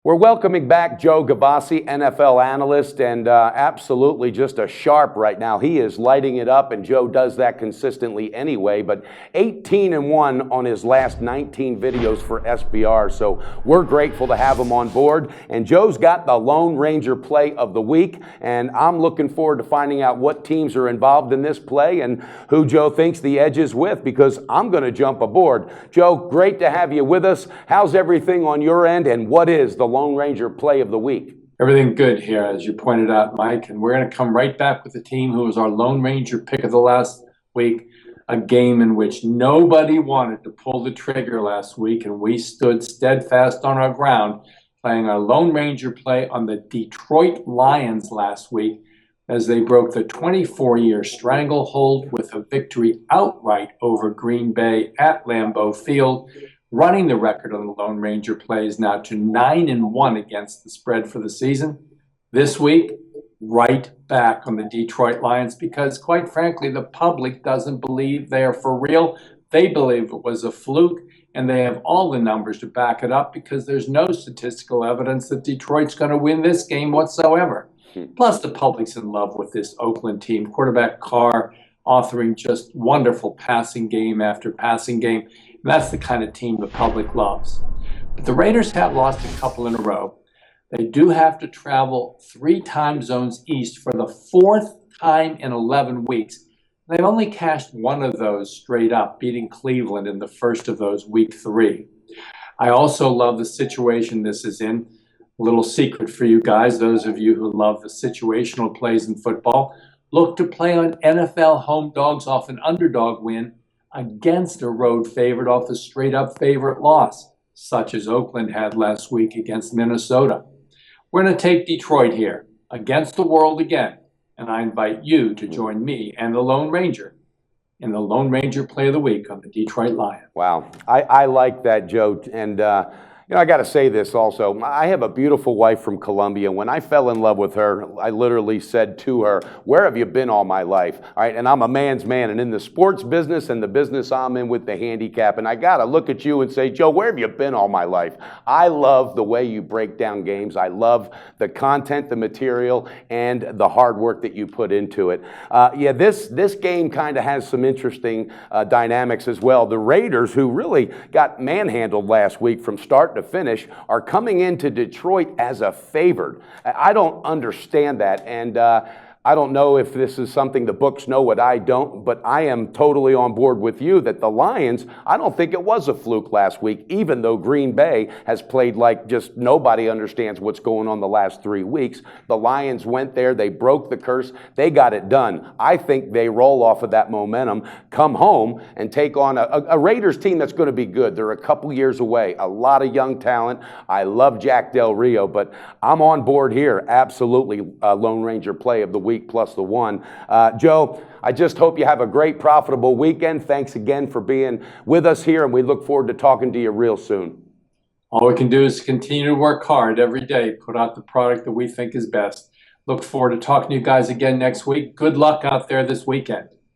We're welcoming back Joe Gavazzi, NFL analyst, and absolutely just a sharp right now. He is lighting it up, and Joe does that consistently anyway, but 18-1 on his last 19 videos for SBR, so we're grateful to have him on board. And Joe's got the Lone Ranger play of the week, and I'm looking forward to finding out what teams are involved in this play and who Joe thinks the edge is with, because I'm going to jump aboard. Joe, great to have you with us. How's everything on your end, and what is the Lone Ranger play of the week? Everything good here, as you pointed out, Mike, and we're going to come right back with the team who was our Lone Ranger pick of the last week, a game in which nobody wanted to pull the trigger last week, and we stood steadfast on our ground, playing our Lone Ranger play on the Detroit Lions last week as they broke the 24-year stranglehold with a victory outright over Green Bay at Lambeau Field, running the record on the Lone Ranger plays now to 9-1 against the spread for the season. This week, right back on the Detroit Lions because, quite frankly, the public doesn't believe they are for real. They believe it was a fluke, and they have all the numbers to back it up because there's no statistical evidence that Detroit's going to win this game whatsoever. Plus, the public's in love with this Oakland team. Quarterback Carr authoring just wonderful passing game after passing game. That's the kind of team the public loves. But the Raiders have lost a couple in a row. They do have to travel 3 time zones east for the 4th time in 11 weeks. They've only cashed one of those straight up, beating Cleveland in the first of those, week 3. I also love the situation this is in. A little secret for you guys, those of you who love the situational plays in football. Look to play on NFL home dogs off an underdog win against a road favorite off a straight-up favorite loss, such as Oakland had last week against Minnesota. We're going to take Detroit here, against the world again, and I invite you to join me and the Lone Ranger in the Lone Ranger play of the week on the Detroit Lions. Wow, I like that, Joe, and I got to say this also. I have a beautiful wife from Colombia. When I fell in love with her, I literally said to her, "Where have you been all my life?" All right, and I'm a man's man, and in the sports business and the business I'm in with the handicap, and I got to look at you and say, "Joe, where have you been all my life?" I love the way you break down games. I love the content, the material, and the hard work that you put into it. This game kind of has some interesting dynamics as well. The Raiders, who really got manhandled last week from start to finish, are coming into Detroit as a favorite. I don't understand that, and I don't know if this is something the books know what I don't, but I am totally on board with you that the Lions, I don't think it was a fluke last week, even though Green Bay has played like just nobody understands what's going on the last 3 weeks. The Lions went there, they broke the curse, they got it done. I think they roll off of that momentum, come home, and take on a Raiders team that's going to be good. They're a couple years away, a lot of young talent. I love Jack Del Rio, but I'm on board here, absolutely. Lone Ranger play of the week plus the 1. Joe, I just hope you have a great, profitable weekend. Thanks again for being with us here, and we look forward to talking to you real soon. All we can do is continue to work hard every day, put out the product that we think is best. Look forward to talking to you guys again next week. Good luck out there this weekend.